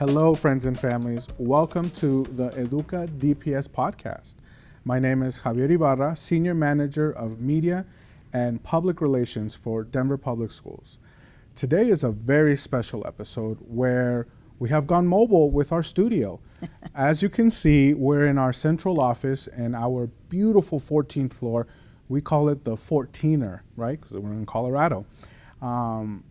Hello, friends and families. Welcome to the Educa DPS podcast. My name is Javier Ibarra, Senior Manager of Media and Public Relations for Denver Public Schools. Today is a very special episode where we have gone mobile with our studio. As you can see, we're in our central office in our beautiful 14th floor. We call it the 14er, right? Because we're in Colorado. On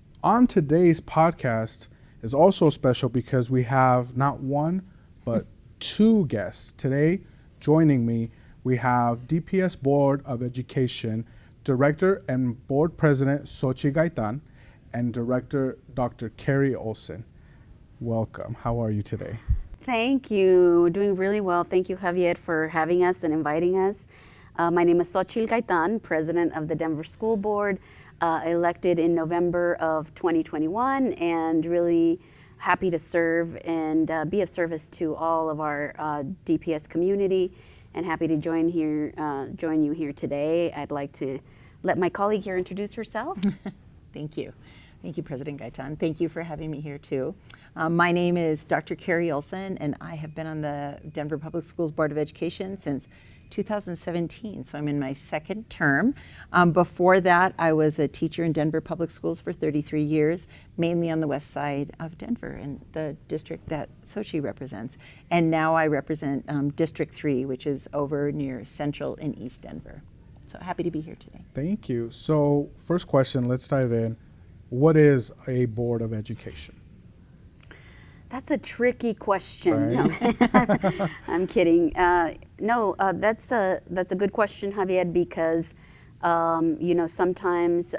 today's podcast is also special because we have not one, but two guests. Today, joining me, we have DPS Board of Education Director and Board President Xochitl Gaitan and Director Dr. Carrie Olson. Welcome. How are you today? Thank you. Doing really well. Thank you, Javier, for having us and inviting us. My name is Xochitl Gaitan, President of the Denver School Board, elected in November of 2021, and really happy to serve and be of service to all of our DPS community, and happy to join you here today. I'd like to let my colleague here introduce herself. Thank you. Thank you, President Gaitan. Thank you for having me here too. My name is Dr. Carrie Olson, and I have been on the Denver Public Schools Board of Education since 2017, so I'm in my second term. Before that, I was a teacher in Denver Public Schools for 33 years, mainly on the west side of Denver in the district that Xochitl represents. And now I represent District 3, which is over near Central and East Denver. So happy to be here today. Thank you. So first question, let's dive in. What is a Board of Education? That's a tricky question. Right? No, I'm kidding. That's a good question, Javier, because sometimes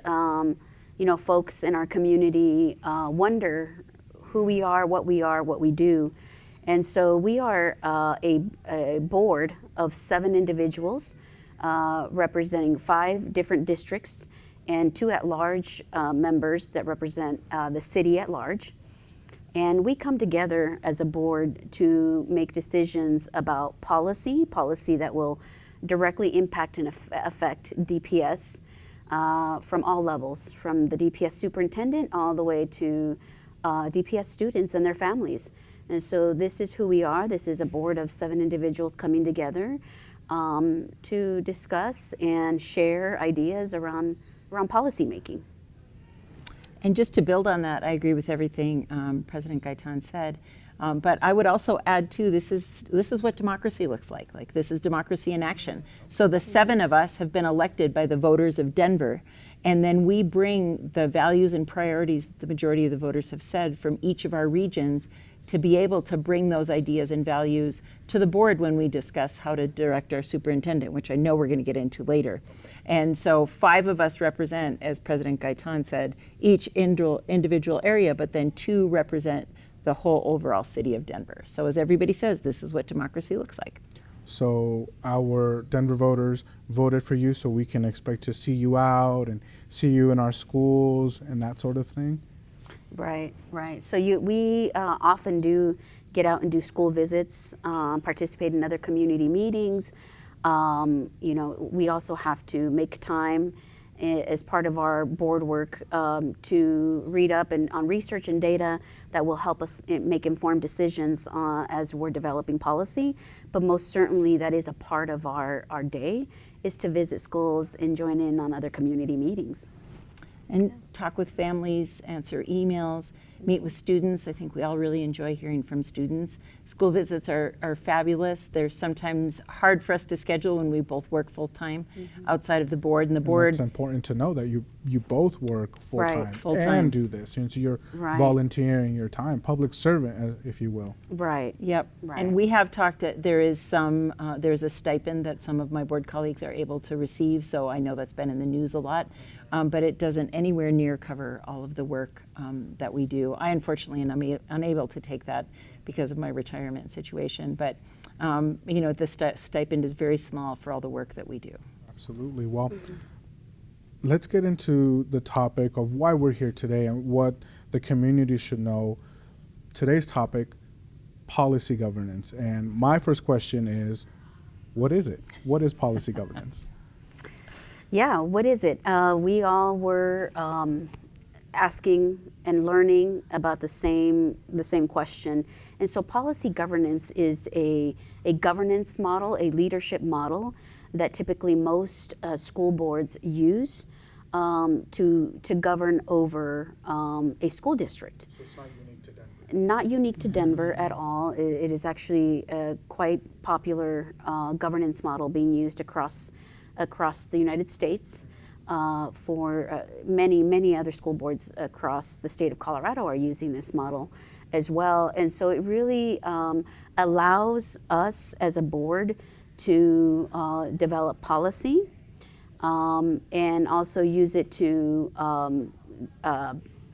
folks in our community wonder who we are, what we do, and so we are a board of 7 individuals representing 5 different districts and 2 at-large members that represent the city at large. And we come together as a board to make decisions about policy that will directly impact and affect DPS from all levels, from the DPS superintendent all the way to DPS students and their families. And so this is who we are. This is a board of 7 individuals coming together to discuss and share ideas around policy making. And just to build on that, I agree with everything President Gaitan said. But I would also add too, this is what democracy looks like. Like, this is democracy in action. So the 7 of us have been elected by the voters of Denver, and then we bring the values and priorities that the majority of the voters have said from each of our regions to be able to bring those ideas and values to the board when we discuss how to direct our superintendent, which I know we're going to get into later. And so 5 of us represent, as President Gaitan said, each individual area, but then 2 represent the whole overall city of Denver. So as everybody says, this is what democracy looks like. So our Denver voters voted for you, so we can expect to see you out and see you in our schools and that sort of thing? Right. So we often do get out and do school visits, participate in other community meetings. We also have to make time as part of our board work to read up on research and data that will help us make informed decisions as we're developing policy. But most certainly that is a part of our day, is to visit schools and join in on other community meetings. And talk with families, answer emails, meet with students. I think we all really enjoy hearing from students. School visits are fabulous. They're sometimes hard for us to schedule when we both work full-time outside of the board. And the board... It's important to know that you both work full-time, full-time. And do this. So you're volunteering your time, public servant, if you will. Right. Yep. Right. And we have talked, there's a stipend that some of my board colleagues are able to receive, so I know that's been in the news a lot. But it doesn't anywhere near cover all of the work that we do. I unfortunately am unable to take that because of my retirement situation, but the stipend is very small for all the work that we do. Absolutely. Well, let's get into the topic of why we're here today and what the community should know. Today's topic, policy governance. And my first question is, what is it? What is policy governance? Yeah, what is it? We all were asking and learning about the same question. And so policy governance is a governance model, a leadership model that typically most school boards use to govern over a school district. So it's not unique to Denver. Not unique to Denver at all. It is actually a quite popular governance model being used across the United States. For many other school boards across the state of Colorado are using this model as well. And so it really allows us as a board to develop policy and also use it to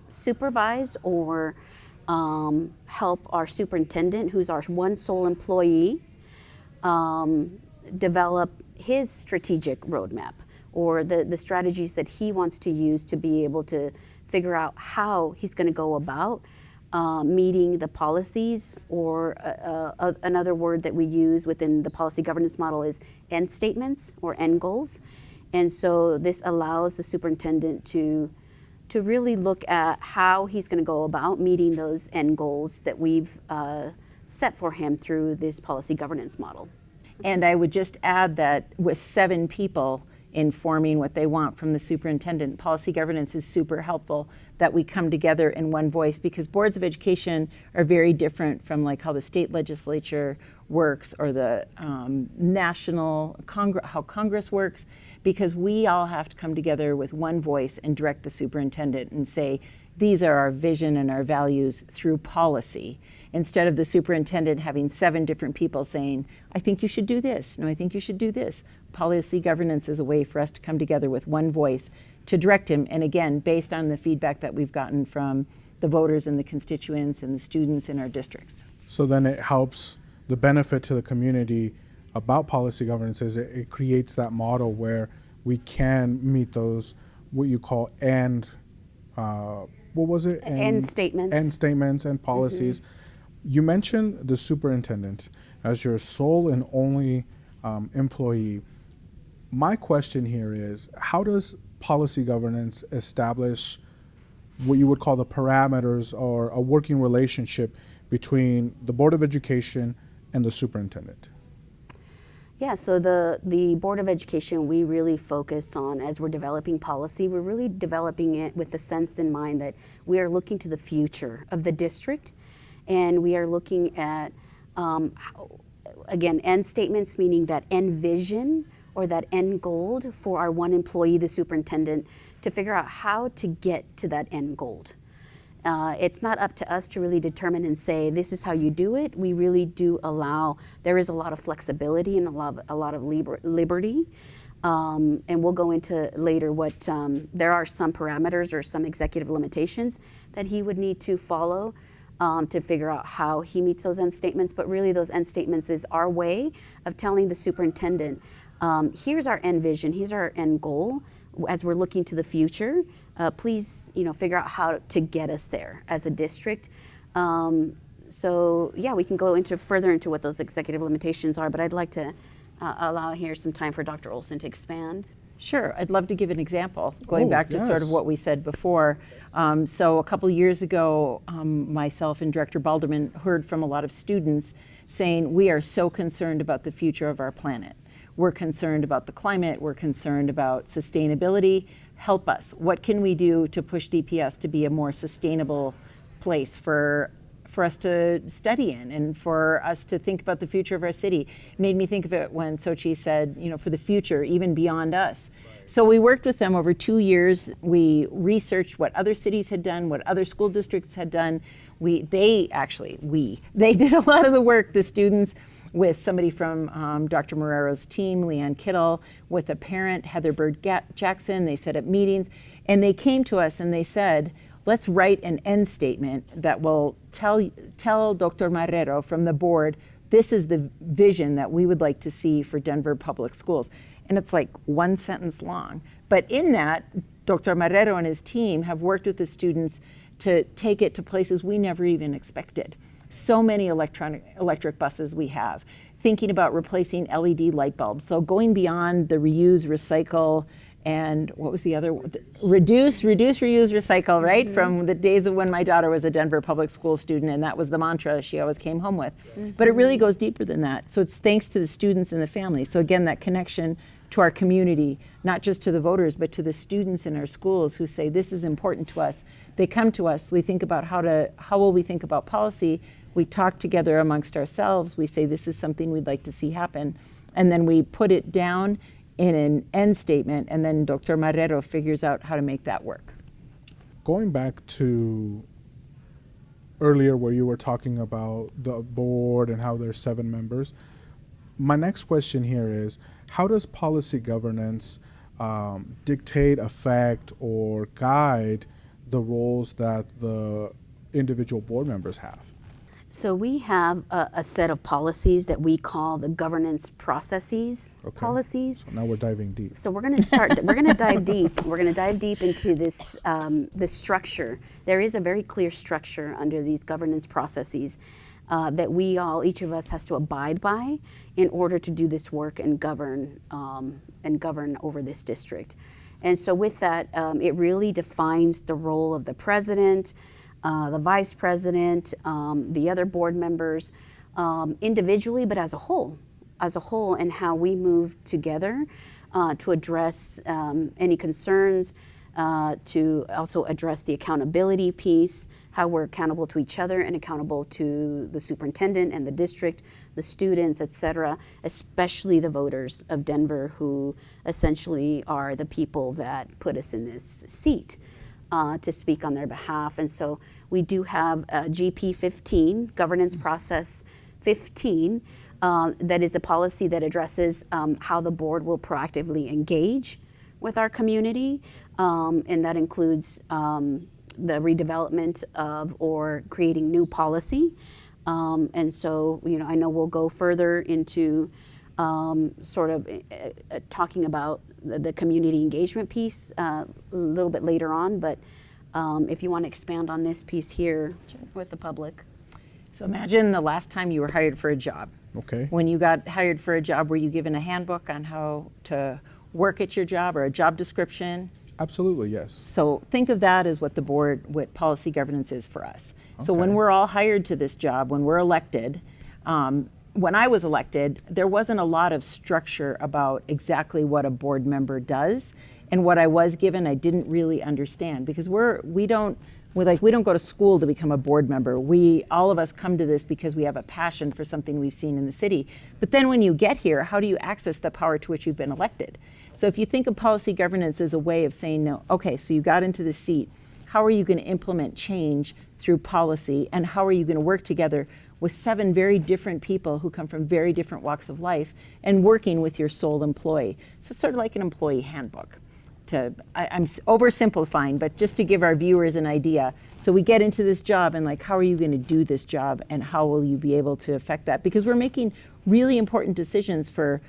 supervise or help our superintendent, who's our one sole employee, develop his strategic roadmap, or the strategies that he wants to use to be able to figure out how he's going to go about meeting the policies, or another word that we use within the policy governance model is end statements or end goals. And so this allows the superintendent to really look at how he's going to go about meeting those end goals that we've set for him through this policy governance model. And I would just add that with 7 people informing what they want from the superintendent, policy governance is super helpful that we come together in one voice, because boards of education are very different from like how the state legislature works or the national how Congress works, because we all have to come together with one voice and direct the superintendent and say, these are our vision and our values through policy, instead of the superintendent having 7 different people saying, I think you should do this. No, I think you should do this. Policy governance is a way for us to come together with one voice to direct him. And again, based on the feedback that we've gotten from the voters and the constituents and the students in our districts. So then it helps the benefit to the community about policy governance is it creates that model where we can meet those, what you call end statements. End statements and policies. Mm-hmm. You mentioned the superintendent as your sole and only employee. My question here is, how does policy governance establish what you would call the parameters or a working relationship between the Board of Education and the superintendent? Yeah, so the Board of Education, we really focus on, as we're developing policy, we're really developing it with the sense in mind that we are looking to the future of the district, and we are looking at, again, end statements, meaning that end vision or that end goal for our one employee, the superintendent, to figure out how to get to that end goal. It's not up to us to really determine and say, this is how you do it. We really do allow, there is a lot of flexibility and a lot of liberty. And we'll go into later what, there are some parameters or some executive limitations that he would need to follow to figure out how he meets those end statements. But really those end statements is our way of telling the superintendent, here's our end vision, here's our end goal. As we're looking to the future, please, figure out how to get us there as a district. So yeah, we can go further into what those executive limitations are, but I'd like to allow here some time for Dr. Olson to expand. Sure, I'd love to give an example, going back to sort of what we said before. So a couple years ago, myself and Director Balderman heard from a lot of students saying, we are so concerned about the future of our planet. We're concerned about the climate, we're concerned about sustainability. Help us. What can we do to push DPS to be a more sustainable place for us to study in and for us to think about the future of our city? It made me think of it when Sochi said, for the future, even beyond us. Right. So we worked with them over 2 years. We researched what other cities had done, what other school districts had done. They did a lot of the work, the students, with somebody from Dr. Marrero's team, Leanne Kittle, with a parent, Heather Bird Jackson. They set up meetings, and they came to us and they said, let's write an end statement that will tell Dr. Marrero from the board, this is the vision that we would like to see for Denver Public Schools. And it's like 1 sentence long. But in that, Dr. Marrero and his team have worked with the students to take it to places we never even expected. So many electric buses we have, thinking about replacing LED light bulbs. So going beyond the reuse, recycle, and what was the other one? Reduce, reuse, recycle, right? From the days of when my daughter was a Denver Public School student, and that was the mantra she always came home with. But it really goes deeper than that. So it's thanks to the students and the families. So again, that connection to our community, not just to the voters, but to the students in our schools who say, this is important to us. They come to us, we think about how will we think about policy? We talk together amongst ourselves, we say this is something we'd like to see happen, and then we put it down in an end statement, and then Dr. Marrero figures out how to make that work. Going back to earlier where you were talking about the board and how there's 7 members, my next question here is, how does policy governance dictate, affect, or guide the roles that the individual board members have? So we have a set of policies that we call the governance processes policies. So now we're diving deep. So we're going to start. We're going to dive deep. We're going to dive deep into this this structure. There is a very clear structure under these governance processes that each of us has to abide by in order to do this work and govern over this district. And so with that, it really defines the role of the president, the vice president, the other board members, individually, but as a whole, and how we move together to address any concerns, to also address the accountability piece, how we're accountable to each other and accountable to the superintendent and the district, the students, et cetera, especially the voters of Denver, who essentially are the people that put us in this seat to speak on their behalf. And so we do have GP 15, Governance Process 15, that is a policy that addresses how the board will proactively engage with our community, and that includes the redevelopment of or creating new policy. And so, I know we'll go further into sort of talking about the community engagement piece a little bit later on, but if you want to expand on this piece here with the public. So imagine the last time you were hired for a job. Okay. When you got hired for a job, were you given a handbook on how to work at your job or a job description? Absolutely, yes. So think of that as what policy governance is for us. So when we're all hired to this job, when we're elected, when I was elected, there wasn't a lot of structure about exactly what a board member does, and what I was given, I didn't really understand, because we don't go to school to become a board member. All of us come to this because we have a passion for something we've seen in the city. But then when you get here, how do you access the power to which you've been elected? So if you think of policy governance as a way of saying, no, okay, so you got into the seat, how are you going to implement change through policy, and how are you going to work together with 7 very different people who come from very different walks of life and working with your sole employee? So sort of like an employee handbook. I'm oversimplifying, but just to give our viewers an idea. So we get into this job and how are you going to do this job, and how will you be able to affect that? Because we're making really important decisions for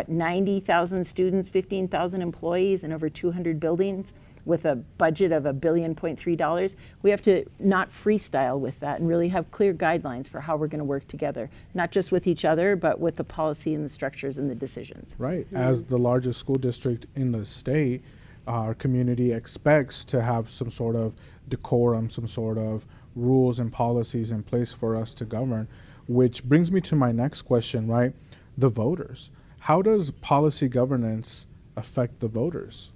90,000 students, 15,000 employees, and over 200 buildings with a budget of $1.3 billion. We have to not freestyle with that and really have clear guidelines for how we're going to work together, not just with each other, but with the policy and the structures and the decisions. Right. As the largest school district in the state, our community expects to have some sort of decorum, some sort of rules and policies in place for us to govern, which brings me to my next question, right? The voters. How does policy governance affect the voters?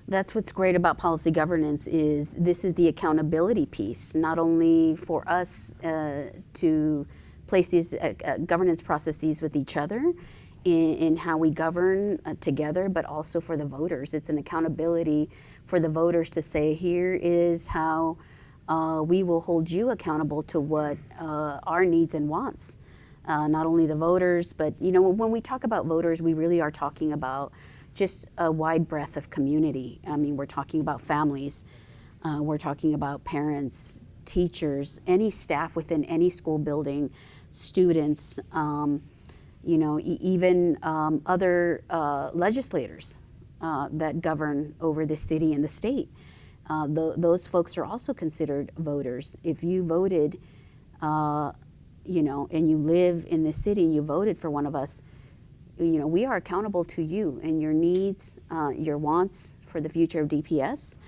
That's what's great about policy governance is this is the accountability piece, not only for us to place these governance processes with each other in how we govern together, but also for the voters. It's an accountability for the voters to say, here is how we will hold you accountable to what our needs and wants. Not only the voters, but when we talk about voters, we really are talking about just a wide breadth of community. I mean, we're talking about families, we're talking about parents, teachers, any staff within any school building, students, even other legislators that govern over the city and the state. Those folks are also considered voters. If you voted, and you live in this city and you voted for one of us, we are accountable to you and your needs, your wants for the future of DPS.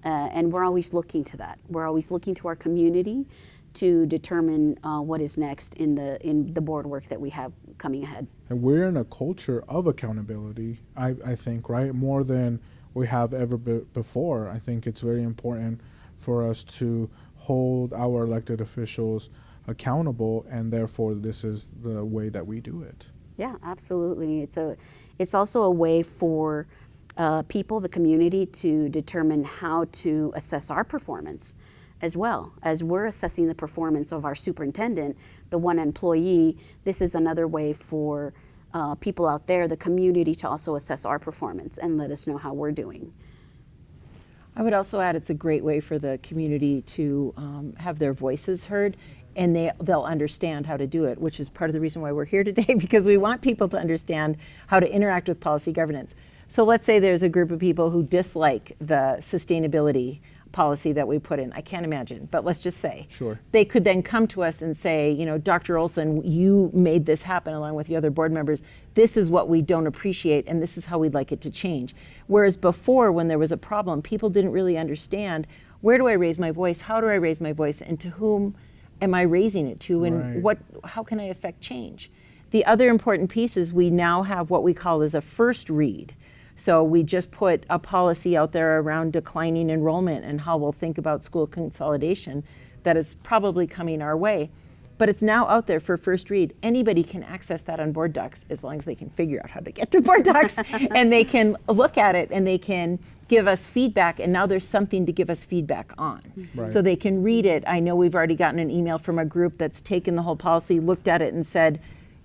And we're always looking to that. We're always looking to our community to determine what is next in the board work that we have coming ahead. And we're in a culture of accountability, I think, right? More than we have ever before. I think it's very important for us to hold our elected officials accountable, and therefore this is the way that we do it. Yeah, absolutely. It's also a way for people, the community, to determine how to assess our performance as well. As we're assessing the performance of our superintendent, the one employee, this is another way for people out there, the community, to also assess our performance and let us know how we're doing. I would also add it's a great way for the community to have their voices heard, and they'll understand how to do it, which is part of the reason why we're here today, because we want people to understand how to interact with policy governance. So let's say there's a group of people who dislike the sustainability policy that we put in. I can't imagine, but let's just say. Sure. They could then come to us and say, you know, Dr. Olson, you made this happen along with the other board members. This is what we don't appreciate, and this is how we'd like it to change. Whereas before, when there was a problem, people didn't really understand, where do I raise my voice? How do I raise my voice? And to whom am I raising it to? And Right. how can I affect change? The other important piece is we now have what we call as a first read. So we just put a policy out there around declining enrollment and how we'll think about school consolidation that is probably coming our way. But it's now out there for first read. Anybody can access that on Board Docs as long as they can figure out how to get to Board Docs and they can look at it and they can give us feedback, and now there's something to give us feedback on. Right. So they can read it. I know we've already gotten an email from a group that's taken the whole policy, looked at it and said,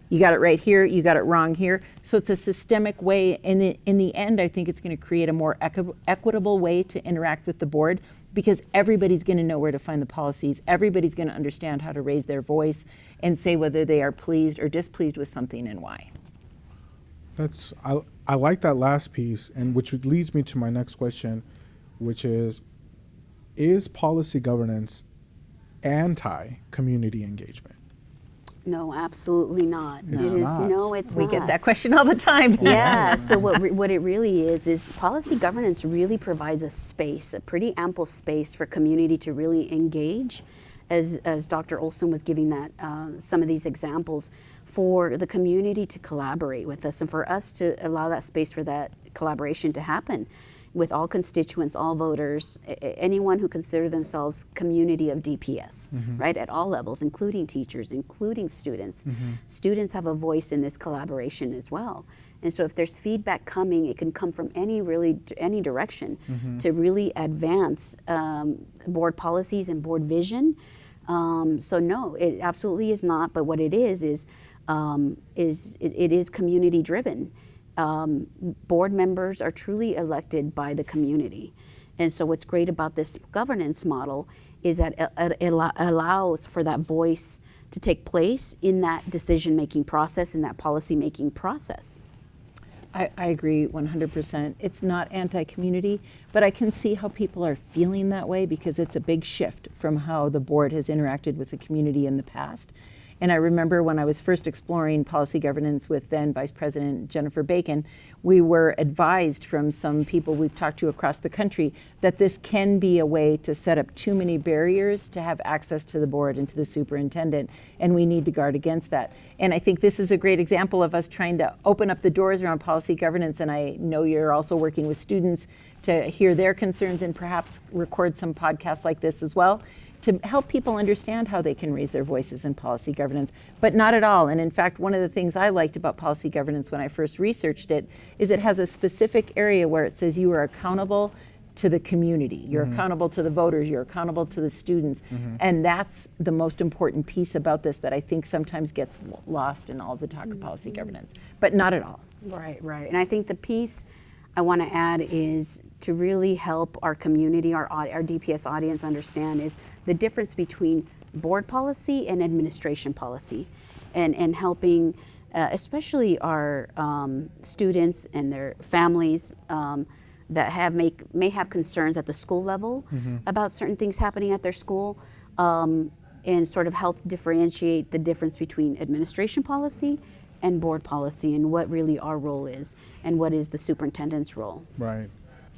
you got it right here, you got it wrong here. So it's a systemic way. In the end, I think it's going to create a more equitable way to interact with the board, because everybody's going to know where to find the policies. Everybody's going to understand how to raise their voice and say whether they are pleased or displeased with something and why. I like that last piece, and which leads me to my next question, which is policy governance anti-community engagement? No, absolutely not. It's not. No, it's We not. get that question all the time. Yeah, so what it really is policy governance really provides a space, a pretty ample space for community to really engage, as Dr. Olson was giving that some of these examples, for the community to collaborate with us and for us to allow that space for that collaboration to happen with all constituents, all voters, anyone who consider themselves community of DPS, right, at all levels, including teachers, including students. Students have a voice in this collaboration as well. And so if there's feedback coming, it can come from any direction to really advance board policies and board vision. So no, it absolutely is not, but what it is it is community driven. Board members are truly elected by the community. And so what's great about this governance model is that it allows for that voice to take place in that decision-making process, in that policy-making process. I agree 100%. It's not anti-community, but I can see how people are feeling that way because it's a big shift from how the board has interacted with the community in the past. And I remember when I was first exploring policy governance with then Vice President Jennifer Bacon, we were advised from some people we've talked to across the country that this can be a way to set up too many barriers to have access to the board and to the superintendent, and we need to guard against that. And I think this is a great example of us trying to open up the doors around policy governance, and I know you're also working with students to hear their concerns and perhaps record some podcasts like this as well, to help people understand how they can raise their voices in policy governance, but not at all. And in fact, one of the things I liked about policy governance when I first researched it is it has a specific area where it says you are accountable to the community, you're accountable to the voters, you're accountable to the students. And that's the most important piece about this that I think sometimes gets lost in all the talk of policy governance, but not at all. Right, right. And I think the piece I want to add is to really help our community, our DPS audience understand is the difference between board policy and administration policy, and helping especially our students and their families that may have concerns at the school level about certain things happening at their school, and sort of help differentiate the difference between administration policy and board policy and what really our role is and what is the superintendent's role. Right.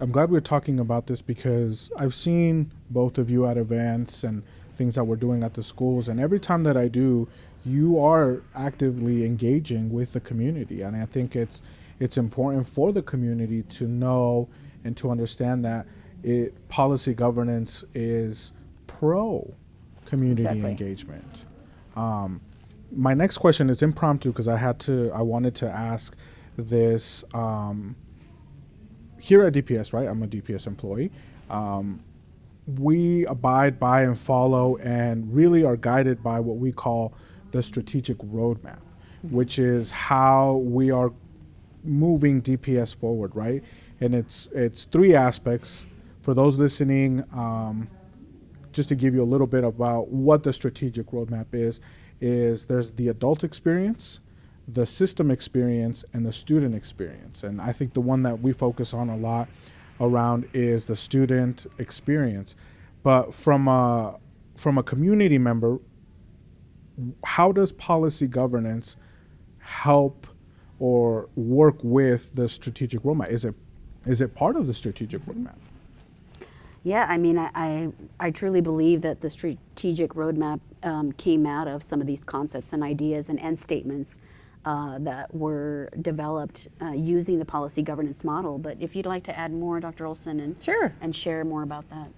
I'm glad we're talking about this because I've seen both of you at events and things that we're doing at the schools, and every time that I do, you are actively engaging with the community, and I think it's important for the community to know and to understand that policy governance is pro community Exactly. engagement. My next question is impromptu because I wanted to ask this. Here at DPS, right? I'm a DPS employee. We abide by and follow and really are guided by what we call the strategic roadmap, which is how we are moving DPS forward, right? And it's three aspects. For those listening, just to give you a little bit about what the strategic roadmap is there's the adult experience, the system experience, and the student experience. And I think the one that we focus on a lot around is the student experience. But from a community member, how does policy governance help or work with the strategic roadmap? Is it part of the strategic roadmap? Yeah, I mean, I truly believe that the strategic roadmap came out of some of these concepts and ideas and end statements that were developed using the policy governance model. But if you'd like to add more, Dr. Olson, and Sure. and share more about that.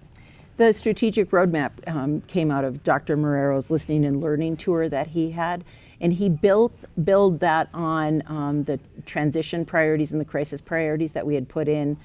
The strategic roadmap came out of Dr. Marrero's listening and learning tour that he had, and he built that on the transition priorities and the crisis priorities that we had put in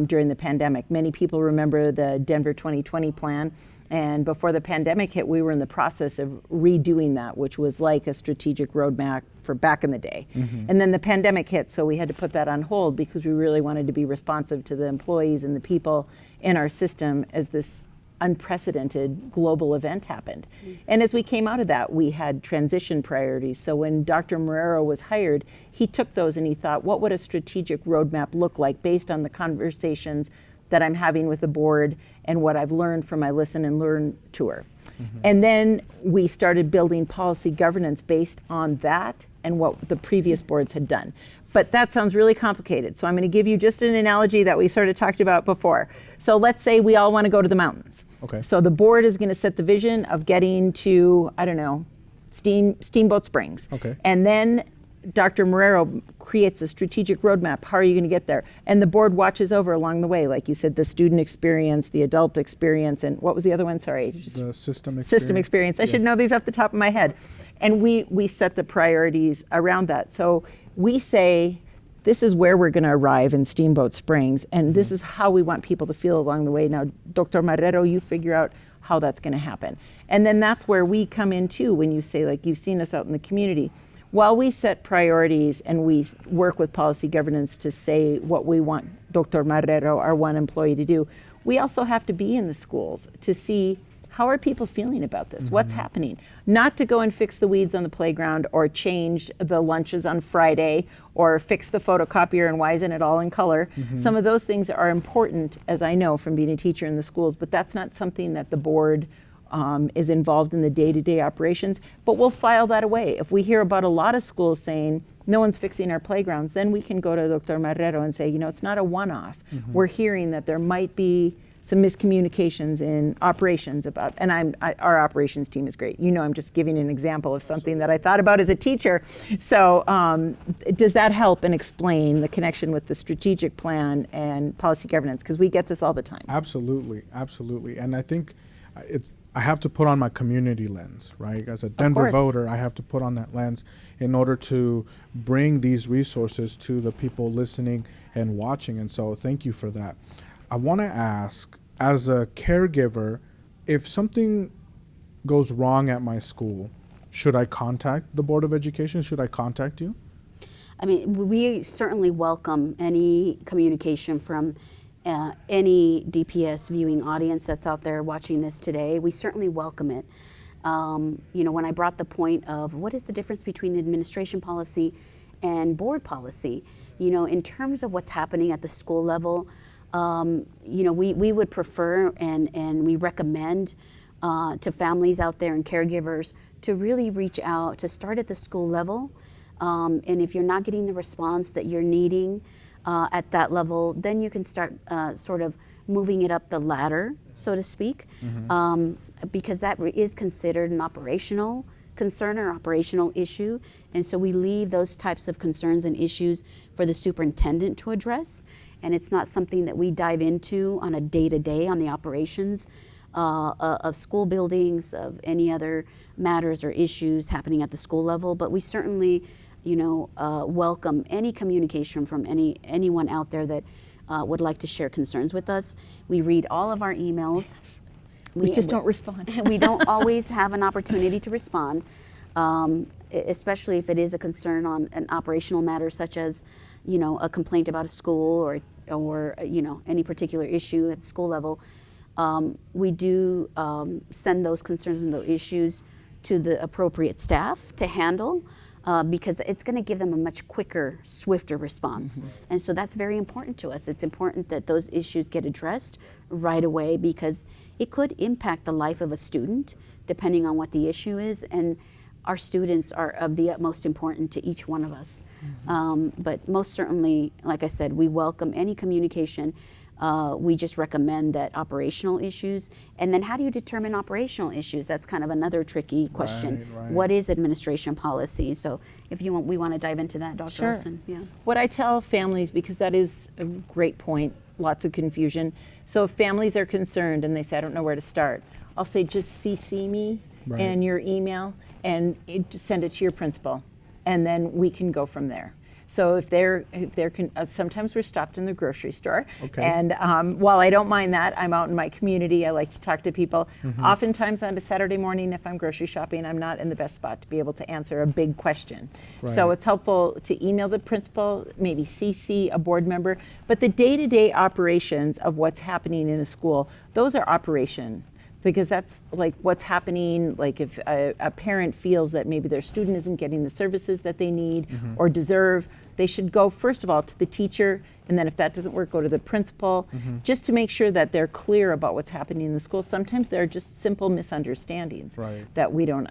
during the pandemic. Many people remember the Denver 2020 plan, and before the pandemic hit, we were in the process of redoing that, which was like a strategic roadmap for back in the day. And then the pandemic hit, so we had to put that on hold because we really wanted to be responsive to the employees and the people in our system as this unprecedented global event happened. And as we came out of that, we had transition priorities. So when Dr. Marrero was hired, he took those and he thought, what would a strategic roadmap look like based on the conversations that I'm having with the board and what I've learned from my listen and learn tour. And then we started building policy governance based on that and what the previous boards had done. But that sounds really complicated. So I'm going to give you just an analogy that we sort of talked about before. So let's say we all want to go to the mountains. Okay. So the board is going to set the vision of getting to, I don't know, Steamboat Springs. Okay. And then Dr. Marrero creates a strategic roadmap. How are you going to get there? And the board watches over along the way, like you said, the student experience, the adult experience, and what was the other one? Sorry. The system experience. System experience. I should know these off the top of my head. And we set the priorities around that. So we say, this is where we're going to arrive in Steamboat Springs, and this is how we want people to feel along the way. Now, Dr. Marrero, you figure out how that's going to happen. And then that's where we come in too, when you say, like, you've seen us out in the community. While we set priorities and we work with policy governance to say what we want Dr. Marrero, our one employee, to do, we also have to be in the schools to see how are people feeling about this? What's happening? Not to go and fix the weeds on the playground or change the lunches on Friday or fix the photocopier and why isn't it all in color? Some of those things are important, as I know from being a teacher in the schools, but that's not something that the board is involved in the day-to-day operations, but we'll file that away. If we hear about a lot of schools saying, no one's fixing our playgrounds, then we can go to Dr. Marrero and say, you know, it's not a one-off. We're hearing that there might be some miscommunications in operations about, and our operations team is great. You know, I'm just giving an example of something that I thought about as a teacher. So does that help and explain the connection with the strategic plan and policy governance? Because we get this all the time. Absolutely, absolutely. And I think I have to put on my community lens, right? As a Denver voter, I have to put on that lens in order to bring these resources to the people listening and watching. And so thank you for that. I want to ask, as a caregiver, if something goes wrong at my school, should I contact the Board of Education? Should I contact you? I mean, we certainly welcome any communication from any DPS viewing audience that's out there watching this today. We certainly welcome it. You know, when I brought the point of what is the difference between administration policy and board policy, you know, in terms of what's happening at the school level, you know, we would prefer and we recommend to families out there and caregivers to really reach out, to start at the school level. And if you're not getting the response that you're needing, at that level, then you can start sort of moving it up the ladder, so to speak, because that is considered an operational concern or operational issue. And so we leave those types of concerns and issues for the superintendent to address. And it's not something that we dive into on a day-to-day on the operations of school buildings, of any other matters or issues happening at the school level. But we certainly, welcome any communication from anyone out there that would like to share concerns with us. We read all of our emails. Yes. We just don't respond. We don't always have an opportunity to respond, especially if it is a concern on an operational matter such as, a complaint about a school or any particular issue at school level. We do send those concerns and those issues to the appropriate staff to handle because it's going to give them a much quicker, swifter response. And so that's very important to us. It's important that those issues get addressed right away because it could impact the life of a student depending on what the issue is. And our students are of the utmost importance to each one of us. But most certainly, like I said, we welcome any communication. We just recommend that operational issues. And then how do you determine operational issues? That's kind of another tricky question. Right. What is administration policy? So if you want, we want to dive into that, Dr. Sure. Olson. Yeah. What I tell families, because that is a great point, lots of confusion. So if families are concerned and they say, I don't know where to start, I'll say just CC me in your email and send it to your principal. And then we can go from there. So if they're sometimes we're stopped in the grocery store, and while I don't mind that, I'm out in my community. I like to talk to people. Oftentimes on a Saturday morning, if I'm grocery shopping, I'm not in the best spot to be able to answer a big question. So it's helpful to email the principal, maybe CC a board member. But the day-to-day operations of what's happening in a school, those are operation. Because that's like what's happening, like if a parent feels that maybe their student isn't getting the services that they need or deserve, they should go first of all to the teacher, and then if that doesn't work, go to the principal, just to make sure that they're clear about what's happening in the school. Sometimes there are just simple misunderstandings that we don't,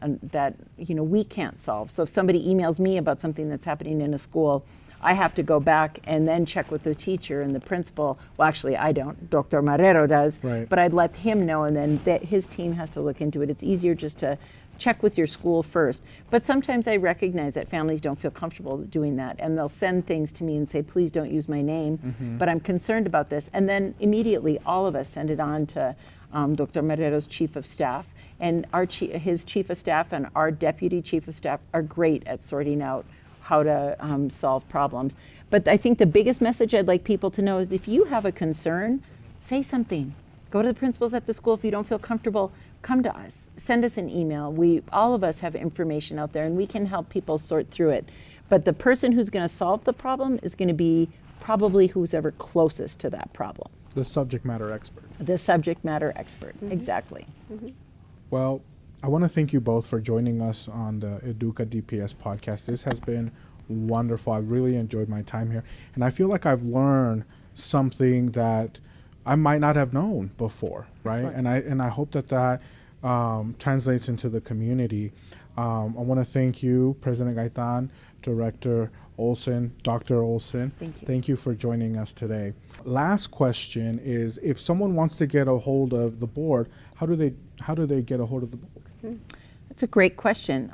we can't solve. So if somebody emails me about something that's happening in a school, I have to go back and then check with the teacher and the principal. Well, actually, I don't. Dr. Marrero does. But I'd let him know, and then his team has to look into it. It's easier just to check with your school first. But sometimes I recognize that families don't feel comfortable doing that, and they'll send things to me and say, please don't use my name, but I'm concerned about this. And then immediately, all of us send it on to Dr. Marrero's chief of staff, and his chief of staff and our deputy chief of staff are great at sorting out how to solve problems. But I think the biggest message I'd like people to know is if you have a concern, say something. Go to the principals at the school. If you don't feel comfortable, come to us. Send us an email. All of us have information out there and we can help people sort through it. But the person who's going to solve the problem is going to be probably who's ever closest to that problem. The subject matter expert. The subject matter expert, exactly. Well, I want to thank you both for joining us on the Educa DPS podcast. This has been wonderful. I've really enjoyed my time here. And I feel like I've learned something that I might not have known before, right? And I hope that translates into the community. I want to thank you, President Gaitan, Director Olson, Dr. Olson. Thank you. Thank you for joining us today. Last question is, if someone wants to get a hold of the board, how do they get a hold of the board? That's a great question.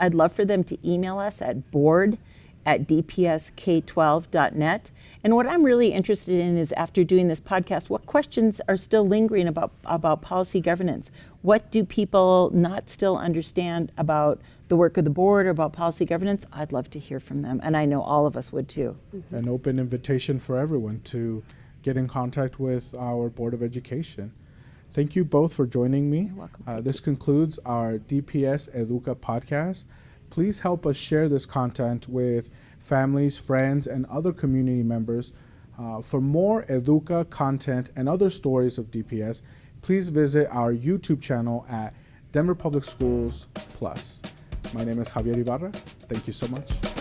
I'd love for them to email us at board@dpsk12.net. And what I'm really interested in is, after doing this podcast, what questions are still lingering about policy governance? What do people not still understand about the work of the board or about policy governance? I'd love to hear from them, and I know all of us would too. An open invitation for everyone to get in contact with our Board of Education. Thank you both for joining me. You're welcome. This concludes our DPS Educa podcast. Please help us share this content with families, friends, and other community members. For more Educa content and other stories of DPS, please visit our YouTube channel at Denver Public Schools Plus. My name is Javier Ibarra. Thank you so much.